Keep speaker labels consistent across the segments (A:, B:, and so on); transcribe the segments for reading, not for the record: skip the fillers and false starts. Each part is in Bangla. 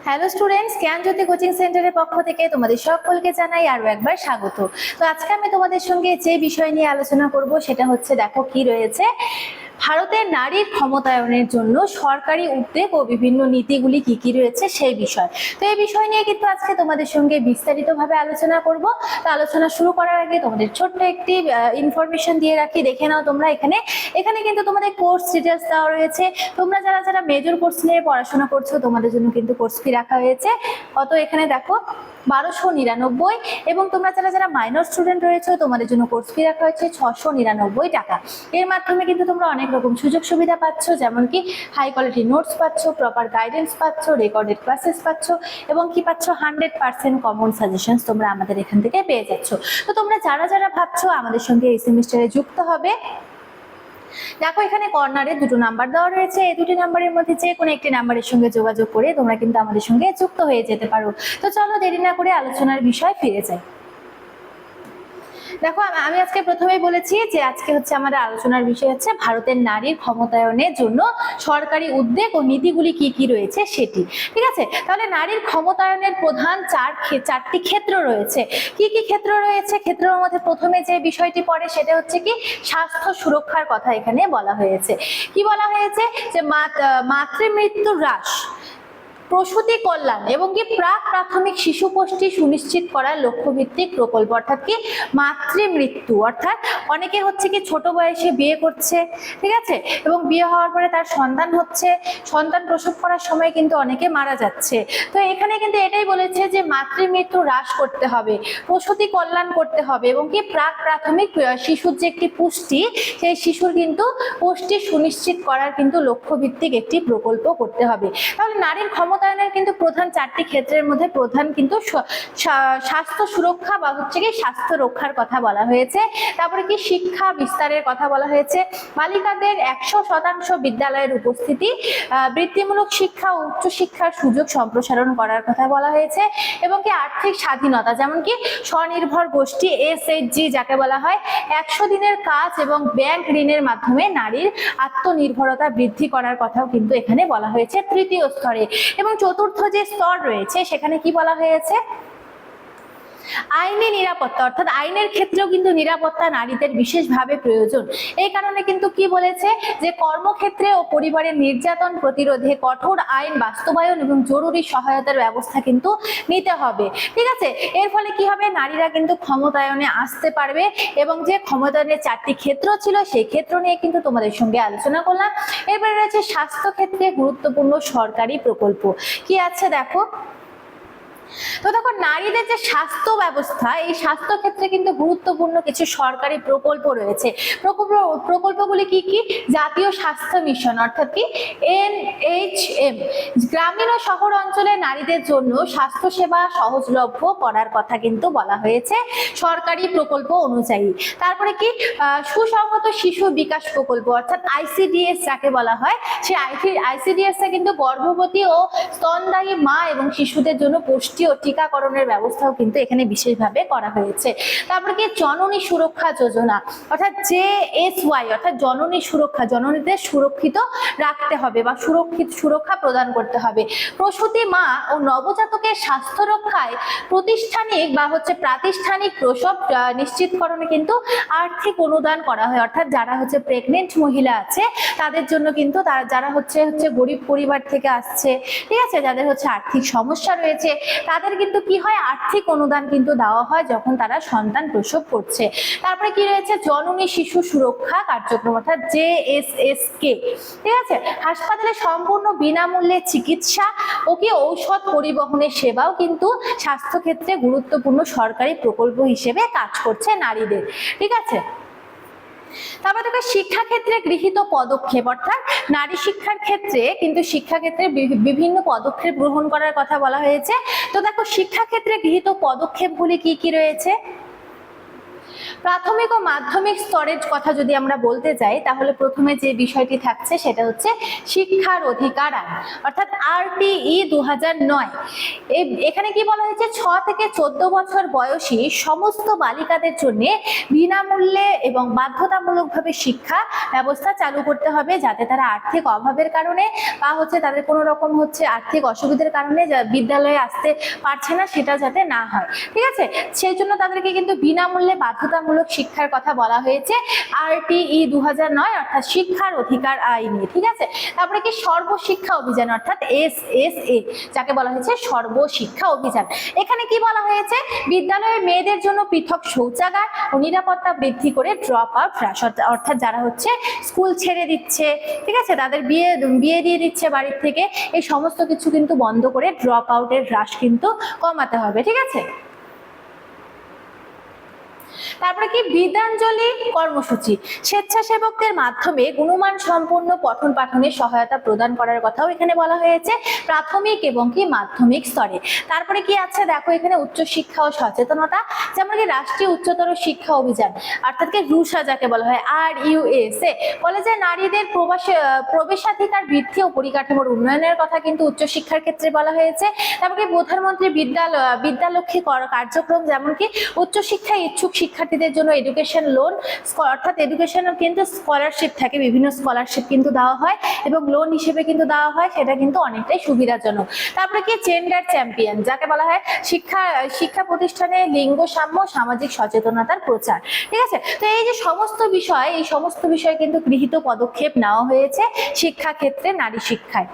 A: হ্যালো স্টুডেন্টস, জ্ঞানজ্যোতি কোচিং সেন্টারের পক্ষ থেকে তোমাদের সকলকে জানাই আরো একবার স্বাগত। তো আজকে আমি তোমাদের সঙ্গে যে বিষয় নিয়ে আলোচনা করব সেটা হচ্ছে, দেখো কি রয়েছে, ভারতের নারীর ক্ষমতায়নের জন্য সরকারি উদ্যোগ ও বিভিন্ন নীতিগুলি কি কি রয়েছে সেই বিষয়। তো এই বিষয় নিয়ে কিন্তু আজকে তোমাদের সঙ্গে বিস্তারিতভাবে আলোচনা করব। তো আলোচনা শুরু করার আগে তোমাদের ছোট্ট একটি ইনফরমেশন দিয়ে রাখি, দেখে নাও তোমরা। এখানে কিন্তু তোমাদের কোর্স ডিটেলস দেওয়া রয়েছে। তোমরা যারা মেজর কোর্স নিয়ে পড়াশোনা করছো তোমাদের জন্য কিন্তু কোর্স ফি রাখা হয়েছে কত, এখানে দেখো 1299, এবং তোমরা যারা মাইনর স্টুডেন্ট রয়েছে তোমাদের জন্য কোর্স ফি রাখা হয়েছে 699 টাকা। এর মাধ্যমে কিন্তু তোমরা অনেক রকম সুযোগ সুবিধা পাচ্ছ, যেমন কি হাই কোয়ালিটি নোটস পাচ্ছ, প্রপার গাইডেন্স পাচ্ছ, রেকর্ডেড ক্লাসেস পাচ্ছ, এবং কি পাচ্ছ 100% কমন সাজেশনস তোমরা আমাদের এখান থেকে পেয়ে যাচ্ছ। তো তোমরা যারা ভাবছো আমাদের সঙ্গে এই সেমিস্টারে যুক্ত হবে, দেখো এখানে কর্নারে দুটো নাম্বার দেওয়া রয়েছে। এই দুটি নাম্বারের মধ্যে যে কোনো একটি নাম্বারের সঙ্গে যোগাযোগ করে তোমরা কিন্তু আমাদের সঙ্গে যুক্ত হয়ে যেতে পারো। তো চলো দেরি না করে আলোচনার বিষয় ফিরে যাই। দেখো আমি আজকে প্রথমেই বলেছি যে আজকে হচ্ছে আমাদের আলোচনার বিষয় হচ্ছে ভারতের নারীর ক্ষমতায়নের জন্য সরকারি উদ্যোগ ও নীতিগুলি কি কি রয়েছে সেটি। ঠিক আছে, তাহলে নারীর ক্ষমতায়নের প্রধান চারটি ক্ষেত্র রয়েছে। কি কি ক্ষেত্র রয়েছে? ক্ষেত্রের মধ্যে প্রথমে যে বিষয়টি পড়ে সেটা হচ্ছে কি স্বাস্থ্য সুরক্ষার কথা এখানে বলা হয়েছে। কি বলা হয়েছে? যে মাতৃমৃত্যু হ্রাস, প্রসূতি কল্যাণ এবং কি প্রাক প্রাথমিক শিশু পুষ্টি সুনিশ্চিত করার লক্ষ্যভিত্তিক প্রকল্প। অর্থাৎ কি মাতৃমৃত্যু, অর্থাৎ অনেকে হচ্ছে কি ছোট বয়সে বিয়ে করছে, ঠিক আছে, এবং বিয়ে হওয়ার পরে তার সন্তান হচ্ছে, সন্তান প্রসব করার সময় কিন্তু অনেকে মারা যাচ্ছে। তো এখানে কিন্তু এটাই বলেছে যে মাতৃমৃত্যু হ্রাস করতে হবে, প্রসূতি কল্যাণ করতে হবে, এবং কি প্রাক প্রাথমিক শিশুর যে একটি পুষ্টি, সেই শিশুর কিন্তু পুষ্টি সুনিশ্চিত করার কিন্তু লক্ষ্যভিত্তিক একটি প্রকল্প করতে হবে। তাহলে নারীর ক্ষমতায়নের কিন্তু প্রধান চারটি ক্ষেত্রের মধ্যে প্রধান কিন্তু স্বাস্থ্য সুরক্ষা বা হচ্ছে কি স্বাস্থ্য রক্ষার কথা বলা হয়েছে। তারপরে কি শিক্ষা বিস্তারের কথা বলা হয়েছে, বালিকাদের 100% বিদ্যালয়ের উপস্থিতি, বৃত্তিমূলক শিক্ষা ও উচ্চশিক্ষার সুযোগ সম্প্রসারণ করার কথা বলা হয়েছে, এবং কি আর্থিক স্বাধীনতা, যেমন কি স্বনির্ভর গোষ্ঠী SHG যাকে বলা হয়, 100 দিনের কাজ এবং ব্যাংক ঋণের মাধ্যমে নারীর আত্মনির্ভরতা বৃদ্ধি করার কথাও কিন্তু এখানে বলা হয়েছে তৃতীয় স্তরে। এবং চতুর্থ যে স্তর রয়েছে সেখানে কি বলা হয়েছে? আইনি নিরাপত্তা, অর্থাৎ আইনের ক্ষেত্রেও কিন্তু নিরাপত্তা নারীদের বিশেষভাবে প্রয়োজন। এই কারণে কিন্তু কি বলেছে যে কর্মক্ষেত্রে ও পরিবারের নির্যাতন প্রতিরোধে কঠোর আইন বাস্তবায়ন এবং জরুরি সহায়তার ব্যবস্থা কিন্তু নিতে হবে। ঠিক আছে, এর ফলে কি হবে? নারীরা কিন্তু ক্ষমতায়নে আসতে পারবে। এবং যে ক্ষমতায়নের চারটি ক্ষেত্র ছিল সেই ক্ষেত্র নিয়ে কিন্তু তোমাদের সঙ্গে আলোচনা করলাম। এবারে রয়েছে স্বাস্থ্য ক্ষেত্রে গুরুত্বপূর্ণ সরকারি প্রকল্প। কি আছে দেখো, তো দেখো নারীদের যে স্বাস্থ্য ব্যবস্থা, এই স্বাস্থ্য ক্ষেত্রে কিন্তু গুরুত্বপূর্ণ কিছু সরকারি প্রকল্প রয়েছে। প্রকল্পগুলি কি কি? জাতীয় স্বাস্থ্য মিশন, অর্থাৎ কি NHM, গ্রামীণ ও শহর অঞ্চলে নারীদের জন্য স্বাস্থ্য সেবা সহজলভ্য করার কথা কিন্তু বলা হয়েছে সরকারি প্রকল্প অনুযায়ী। তারপরে কি সুসংহত শিশু বিকাশ প্রকল্প, অর্থাৎ ICDS যাকে বলা হয়, সেই ICDS এ কিন্তু গর্ভবতী ও স্তনদায়ী মা এবং শিশুদের জন্য পুষ্টি ও টিকাকরণের ব্যবস্থাও কিন্তু এখানে বিশেষভাবে করা হয়েছে। তারপরে কি জননী সুরক্ষা যোজনা, অর্থাৎ JSY, অর্থাৎ জননী সুরক্ষা, জননীদের সুরক্ষিত রাখতে হবে বা সুরক্ষা প্রদান করতে হবে। প্রসূতি মা ও নবজাতকের স্বাস্থ্য রক্ষায় প্রাতিষ্ঠানিক প্রসব নিশ্চিতকরণে কিন্তু আর্থিক অনুদান করা হয়। অর্থাৎ যারা হচ্ছে প্রেগনেন্ট মহিলা আছে তাদের জন্য কিন্তু যারা হচ্ছে গরিব পরিবার থেকে আসছে, ঠিক আছে, যাদের হচ্ছে আর্থিক সমস্যা রয়েছে, তাদের কিন্তু কি হয়? আর্থিক অনুদান কিন্তু দেওয়া হয় যখন তারা সন্তান প্রসব করছে। তারপরে কি রয়েছে? জননী শিশু সুরক্ষা কার্যক্রম, অর্থাৎ JSSK, ঠিক আছে, হাসপাতালে সম্পূর্ণ বিনামূল্যে চিকিৎসা ও কি ঔষধ পরিবহনের সেবাও কিন্তু স্বাস্থ্য ক্ষেত্রে গুরুত্বপূর্ণ সরকারি প্রকল্প হিসেবে কাজ করছে নারীদের। ঠিক আছে, তারপর দেখো শিক্ষাক্ষেত্রে গৃহীত পদক্ষেপ, অর্থাৎ নারী শিক্ষার ক্ষেত্রে কিন্তু শিক্ষাক্ষেত্রে বিভিন্ন পদক্ষেপ গ্রহণ করার কথা বলা হয়েছে। তো দেখো শিক্ষাক্ষেত্রে গৃহীত পদক্ষেপগুলি কি কি রয়েছে? প্রাথমিক ও মাধ্যমিক স্তরের কথা যদি আমরা বলতে যাই, তাহলে প্রথমে যে বিষয়টি থাকছে সেটা হচ্ছে শিক্ষার অধিকার আইন, অর্থাৎ RTE 2009। এখানে কি বলা হয়েছে, 6 থেকে 14 বছর বয়সী সমস্ত বালিকাদের জন্য বিনামূল্যে এবং বাধ্যতামূলকভাবে শিক্ষা ব্যবস্থা চালু করতে হবে, যাতে তারা আর্থিক অভাবের কারণে বা তাদের কোনো রকম আর্থিক অসুবিধার কারণে বিদ্যালয়ে আসতে পারছে না, সেটা যাতে না হয়। ঠিক আছে, সেই জন্য তাদেরকে কিন্তু বিনামূল্যে বাধ্যতামূলক শিক্ষার কথা বলা হয়েছে RTE 2009 অর্থাৎ শিক্ষার অধিকার আইনে। ঠিক আছে, তারপরে কি সর্বশিক্ষা অভিযান অর্থাৎ SSA, যাকে বলা হয়েছে সর্বশিক্ষা অভিযান। এখানে কি বলা হয়েছে, বিদ্যালয়ের মেয়েদের জন্য পৃথক শৌচাগার ও নিরাপত্তা বৃদ্ধি করে ড্রপ আউট হ্রাস, অর্থাৎ যারা স্কুল ছেড়ে দিচ্ছে, ঠিক আছে, তাদের বিয়ে দিয়ে দিচ্ছে বাড়ির থেকে, এই সমস্ত কিছু কিন্তু বন্ধ করে ড্রপ আউটের হ্রাস কিন্তু কমাতে হবে। ঠিক আছে, তারপরে কি বিদ্যাঞ্জলি কর্মসূচি, স্বেচ্ছাসেবকদের মাধ্যমে গুণমান সম্পন্ন পঠন পাঠনের সহায়তা প্রদান করার কথাও এখানে বলা হয়েছে প্রাথমিক এবং কি মাধ্যমিক স্তরে। তারপরে কি আছে দেখো, এখানে উচ্চশিক্ষা ও সচেতনতা, যেমন কি রাষ্ট্রীয় উচ্চতর শিক্ষা অভিযান অর্থাৎ কি রুশা যাকে বলা হয় RUSA, বলে যে নারীদের প্রবেশাধিকার বৃদ্ধি ও পরিকাঠামোর উন্নয়নের কথা কিন্তু উচ্চশিক্ষার ক্ষেত্রে বলা হয়েছে। তারপরে প্রধানমন্ত্রী বিদ্যালক্ষ্মী কার্যক্রম, যেমন কি উচ্চশিক্ষায় ইচ্ছুক শিক্ষার্থীদের জন্য এডুকেশন লোন অর্থাৎ এডুকেশন কিন্তু স্কলারশিপ থাকে, বিভিন্ন স্কলারশিপ কিন্তু দেওয়া হয় এবং লোন হিসেবে কিন্তু দেওয়া হয়, সেটা কিন্তু অনেকটাই সুবিধাজনক। তারপরে কি জেন্ডার চ্যাম্পিয়ন, যাকে বলা হয় শিক্ষা প্রতিষ্ঠানে লিঙ্গ সাম্য, সামাজিক সচেতনতার প্রচার। ঠিক আছে, তো এই যে সমস্ত বিষয় কিন্তু গৃহীত পদক্ষেপ নেওয়া হয়েছে শিক্ষা ক্ষেত্রে, নারী শিক্ষায়।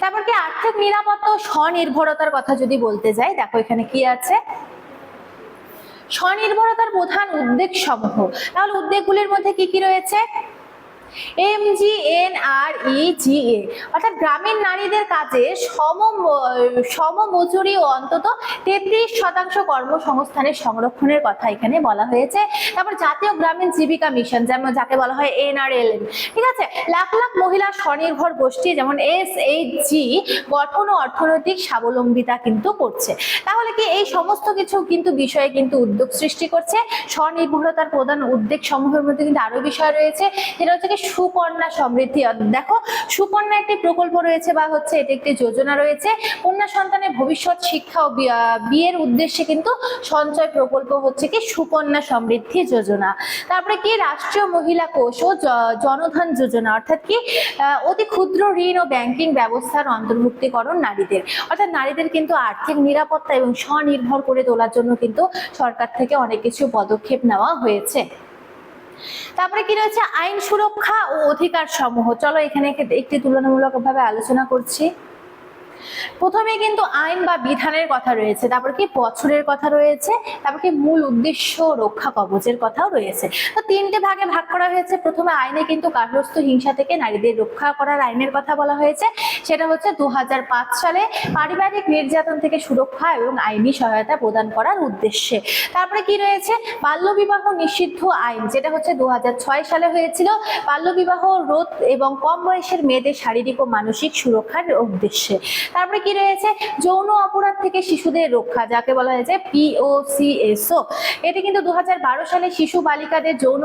A: তারপর কি আর্থিক নিরাপত্তা ও স্বনির্ভরতার কথা যদি বলতে যাই, দেখো এখানে কি আছে, স্বনির্ভরতার প্রধান উদ্বেগ সমূহ, তাহলে উদ্বেগগুলির মধ্যে কি কি রয়েছে, MGNREGA অর্থাৎ গ্রামীণ নারীদের কাজে সমমজুরি ও অন্তত 33% কর্মসংস্থানের সংরক্ষণের কথা এখানে বলা হয়েছে। তারপর জাতীয় গ্রামীণ জীবিকা মিশন, যেমন যাকে বলা হয় NRLM, ঠিক আছে, লাখ লাখ মহিলা স্বনির্ভর গোষ্ঠী যেমন SHG গঠন ও অর্থনৈতিক স্বাবলম্বিতা কিন্তু করছে। তাহলে কি এই সমস্ত কিছু কিন্তু বিষয়ে কিন্তু উদ্যোগ সৃষ্টি করছে। স্বনির্ভরতার প্রধান উদ্যোগ সমূহের মধ্যে কিন্তু আরো বিষয় রয়েছে, যেটা হচ্ছে সুকন্যা সমৃদ্ধি। দেখো সুকন্যা একটি প্রকল্প রয়েছে বা এটি একটি যোজনা রয়েছে, কন্যা সন্তানের ভবিষ্যৎ শিক্ষা ও বিয়ের উদ্দেশ্যে কিন্তু সঞ্চয় প্রকল্প হচ্ছে কি সুকন্যা সমৃদ্ধি যোজনা। তারপরে কি রাষ্ট্রীয় মহিলা কোষ ও জনধন যোজনা, অর্থাৎ কি অতি ক্ষুদ্র ঋণ ও ব্যাংকিং ব্যবস্থার অন্তর্ভুক্তিকরণ নারীদের, অর্থাৎ নারীদের কিন্তু আর্থিক নিরাপত্তা এবং স্বনির্ভর করে তোলার জন্য কিন্তু সরকার থেকে অনেক কিছু পদক্ষেপ নেওয়া হয়েছে। তারপরে কি রয়েছে আইন সুরক্ষা ও অধিকার সমূহ, চলো এখানে একটি তুলনামূলকভাবে আলোচনা করছি। প্রথমে কিন্তু আইন বা বিধানের কথা রয়েছে, তারপর কি বছরের কথা রয়েছে, তারপর কি মূল উদ্দেশ্য রক্ষা কবচের কথাও রয়েছে। তো তিনটে ভাগে ভাগ করা হয়েছে। প্রথমে আইনে কিন্তু গার্হস্থ্য হিংসা থেকে নারীদের রক্ষা করার আইনের কথা বলা হয়েছে, সেটা হচ্ছে 2005 সালে পারিবারিক নির্যাতন থেকে সুরক্ষা এবং আইনি সহায়তা প্রদান করার উদ্দেশ্যে। তারপরে কি রয়েছে বাল্যবিবাহ নিষিদ্ধ আইন, যেটা হচ্ছে 2006 সালে হয়েছিল, বাল্যবিবাহ রোধ এবং কম বয়সের মেয়েদের শারীরিক ও মানসিক সুরক্ষার উদ্দেশ্যে। তারপরে কি রয়েছে যৌন অপরাধ থেকে শিশুদের রক্ষা, যাকে বলা হয়েছে POCSO, এটি কিন্তু 2012 সালে শিশু বালিকাদের যৌন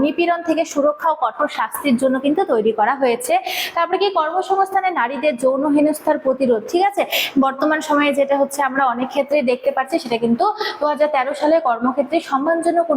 A: নিপীড়ন থেকে সুরক্ষা ও কঠোর শাস্তির জন্য কিন্তু তৈরি করা হয়েছে। তারপরে কি কর্মসংস্থানে নারীদের যৌন হেনস্থার প্রতিরোধ, ঠিক আছে, বর্তমান সময়ে যেটা হচ্ছে আমরা অনেক ক্ষেত্রে দেখতে পাচ্ছি, সেটা কিন্তু 2013 সালে কর্মক্ষেত্রে সম্মানজনক ও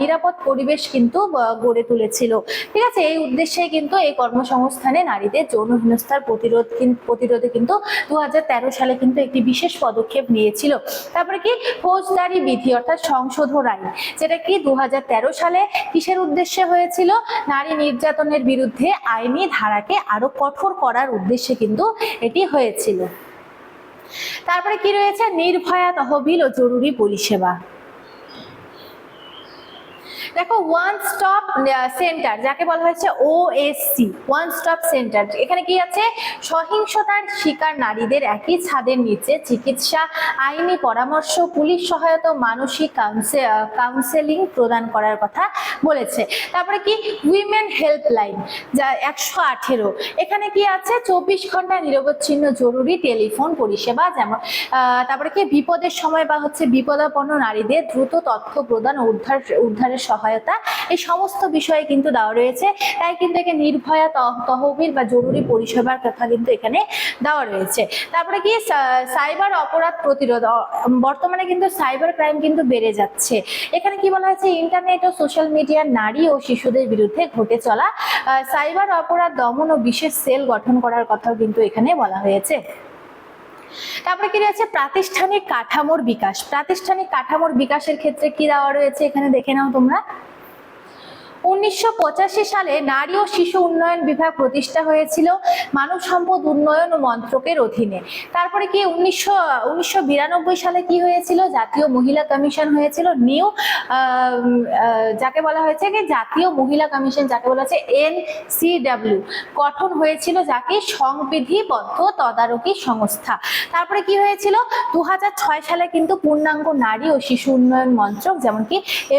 A: নিরাপদ পরিবেশ কিন্তু গড়ে তুলেছিল। ঠিক আছে, এই উদ্দেশ্যে কিন্তু এই কর্মসংস্থানে নারীদের যৌন হেনস্থার প্রতিরোধে কিন্তু 2013 সালে কিন্তু একটি বিশেষ পদক্ষেপ নিয়েছিল। তারপরে কি ফৌজদারি বিধি অর্থাৎ সংশোধন আইন, যেটা কি 2013 সালে কিসের উদ্দেশ্যে হয়েছিল, নারী নির্যাতনের বিরুদ্ধে আইনি ধারাকে আরো কঠোর করার উদ্দেশ্যে কিন্তু এটি হয়েছিল। তারপরে কি রয়েছে নির্ভয়া তহবিল ও জরুরি পরিষেবা। দেখো ওয়ান স্টপ সেন্টার, যাকে বলা হয়েছে OSC, ওয়ান স্টপ সেন্টার, এখানে কি আছে সহিংসতার শিকার নারীদের একই ছাদের নিচে চিকিৎসা, আইনি পরামর্শ, পুলিশ সহায়তা, মানসিক কাউন্সেলিং প্রদান করার কথা বলেছে। তারপরে কি উইমেন হেল্পলাইন, যা 118, এখানে কি আছে 24 ঘন্টা নিরবচ্ছিন্ন জরুরি টেলিফোন পরিষেবা, যেমন তারপরে কি বিপদের সময় বা বিপদাপন্ন নারীদের দ্রুত তথ্য প্রদান ও উদ্ধারের সহায়তা, এই সমস্ত বিষয়ে কিন্তু দেওয়া রয়েছে। তাই কিন্তু একে নির্ভয়া তহবিল বা জরুরি পরিষেবার কথা কিন্তু এখানে দেওয়া রয়েছে। তারপরে কি সাইবার অপরাধ প্রতিরোধ, বর্তমানে কিন্তু সাইবার ক্রাইম কিন্তু বেড়ে যাচ্ছে। এখানে কি বলা হয়েছে, ইন্টারনেট ও সোশ্যাল মিডিয়ার নারী ও শিশুদের বিরুদ্ধে ঘটে চলা সাইবার অপরাধ দমন ও বিশেষ সেল গঠন করার কথাও কিন্তু এখানে বলা হয়েছে। তারপরে কি রয়েছে, প্রাতিষ্ঠানিক কাঠামোর বিকাশ। প্রাতিষ্ঠানিক কাঠামোর বিকাশের ক্ষেত্রে কি দেওয়া রয়েছে এখানে দেখে নাও তোমরা। 1985 সালে নারী ও শিশু উন্নয়ন বিভাগ প্রতিষ্ঠা হয়েছিল মানব সম্পদ উন্নয়ন মন্ত্রকের অধীনে। তারপরে কি 1992 সালে কি হয়েছিল, জাতীয় মহিলা কমিশন হয়েছিল, নিউ যাকে বলা হয়েছে কি জাতীয় মহিলা কমিশন, যাকে বলা হচ্ছে NCW গঠন হয়েছিল, যাকে সংবিধিবদ্ধ তদারকি সংস্থা। তারপরে কি হয়েছিল, 2006 সালে কিন্তু পূর্ণাঙ্গ নারী ও শিশু উন্নয়ন মন্ত্রক, যেমন কি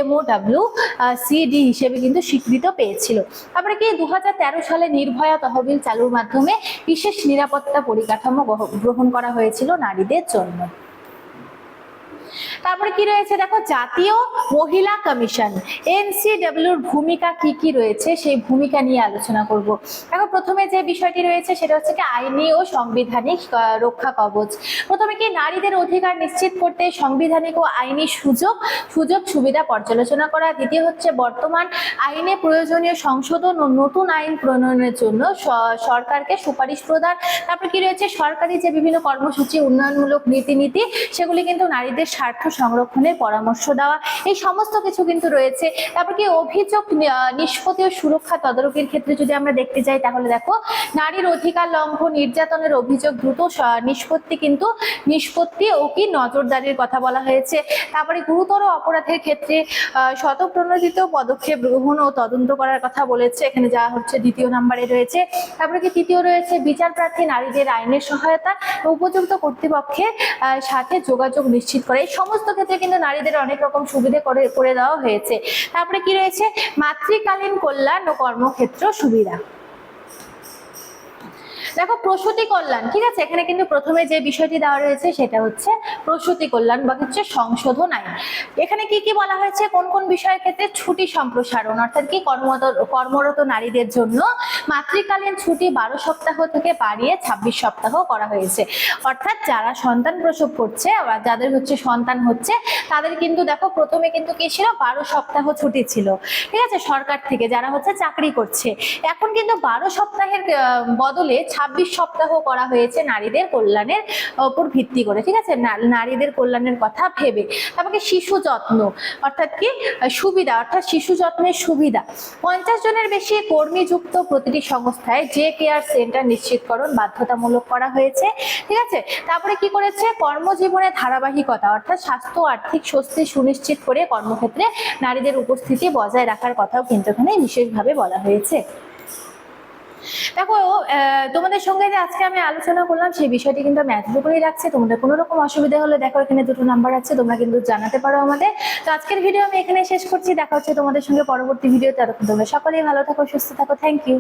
A: MOWCD হিসেবে কিন্তু স্বীকৃত পেয়েছিল। তারপরে কি 2013 সালে নির্ভয়া তহবিল চালুর মাধ্যমে বিশেষ নিরাপত্তা পরিকাঠামো গ্রহণ করা হয়েছিল নারীদের জন্য। তারপরে কি রয়েছে দেখো, জাতীয় মহিলা কমিশন NCW ভূমিকা কি কি রয়েছে সেই ভূমিকা নিয়ে আলোচনা করব। দেখো প্রথমে যে বিষয়টি রয়েছে সেটা হচ্ছে কি আইনি ও সাংবিধানিক রক্ষা কবচ। প্রথমে কি নারীদের অধিকার নিশ্চিত করতে সাংবিধানিক ও আইনি সুযোগ সুবিধা পর্যালোচনা করা। দ্বিতীয় হচ্ছে বর্তমান আইনে প্রয়োজনীয় সংশোধন ও নতুন আইন প্রণয়নের জন্য সরকারকে সুপারিশ প্রদান। তারপরে কি রয়েছে, সরকারি যে বিভিন্ন কর্মসূচি উন্নয়নমূলক নীতি সেগুলি কিন্তু নারীদের স্বার্থ সংরক্ষণের পরামর্শ দেওয়া, এই সমস্ত কিছু কিন্তু রয়েছে। তারপর কি অভিযোগ নিষ্পত্তি ও সুরক্ষা তদারকির ক্ষেত্রে যদি আমরা দেখতে যাই, তাহলে দেখো নারীর অধিকার লঙ্ঘন নির্যাতনের অভিযোগ দ্রুত নিষ্পত্তি ও কি নজরদারির কথা বলা হয়েছে। তারপরে গুরুতর অপরাধের ক্ষেত্রে স্বতঃপ্রণোদিত পদক্ষেপ গ্রহণ ও তদন্ত করার কথা বলেছে, এখানে যা হচ্ছে দ্বিতীয় নম্বরে রয়েছে। তারপরে কি তৃতীয় রয়েছে, বিচার প্রার্থী নারীদের আইনের সহায়তা, উপযুক্ত কর্তৃপক্ষের সাথে যোগাযোগ নিশ্চিত করে। এই সমস্ত ক্ষেত্রে কিন্তু নারীদের অনেক রকম সুবিধা করে দেওয়া হয়েছে। তারপরে কি রয়েছে, মাতৃকালীন কল্যাণ ও কর্মক্ষেত্র সুবিধা। দেখো প্রসূতি কল্যাণ, ঠিক আছে, এখানে কিন্তু প্রথমে যে বিষয়টি দেওয়া রয়েছে সেটা হচ্ছে প্রসূতি কল্যাণ বা হচ্ছে সংশোধন আইন। এখানে কি কি বলা হয়েছে, কোন কোন বিষয়ের ক্ষেত্রে ছুটি সম্প্রসারণ, অর্থাৎ কি কর্মরত নারীদের জন্য মাতৃকালীন ছুটি 12 সপ্তাহ থেকে বাড়িয়ে 26 সপ্তাহ করা হয়েছে। অর্থাৎ যারা সন্তান প্রসব করছে বা যাদের হচ্ছে সন্তান হচ্ছে তাদের কিন্তু দেখো প্রথমে কিন্তু কি ছিল, 12 সপ্তাহ ছুটি ছিল, ঠিক আছে, সরকার থেকে, যারা হচ্ছে চাকরি করছে। এখন কিন্তু 12 সপ্তাহের বদলে 26 সপ্তাহ করা হয়েছে নারীদের কল্যাণের উপর ভিত্তি করে, ঠিক আছে, নারীদের কল্যাণের কথা ভেবে। তারপরে শিশু যত্ন অর্থাৎ কি সুবিধা, অর্থাৎ শিশু যত্নের সুবিধা 50 জনের বেশি কর্মীযুক্ত প্রতিটি সংস্থায় যে কেয়ার সেন্টার নিশ্চিতকরণ বাধ্যতামূলক করা হয়েছে, ঠিক আছে। তারপরে কি করেছে, কর্মজীবনের ধারাবাহিকতা অর্থাৎ স্বাস্থ্য আর্থিক স্বস্তি সুনিশ্চিত করে কর্মক্ষেত্রে নারীদের উপস্থিতি বজায় রাখার কথাও কিন্তু এখানে বিশেষভাবে বলা হয়েছে। দেখো তোমাদের সঙ্গে যে আজকে আমি আলোচনা করলাম সেই বিষয়টি কিন্তু আমি এতটুকুই রাখছি। তোমাদের কোনো রকম অসুবিধা হলে দেখো এখানে দুটো নাম্বার আছে, তোমরা কিন্তু জানাতে পারো আমাদের। তো আজকের ভিডিও আমি এখানে শেষ করছি, দেখা হচ্ছে তোমাদের সঙ্গে পরবর্তী ভিডিওতে। ততক্ষণ তোমরা সকলেই ভালো থাকো, সুস্থ থাকো। Thank you.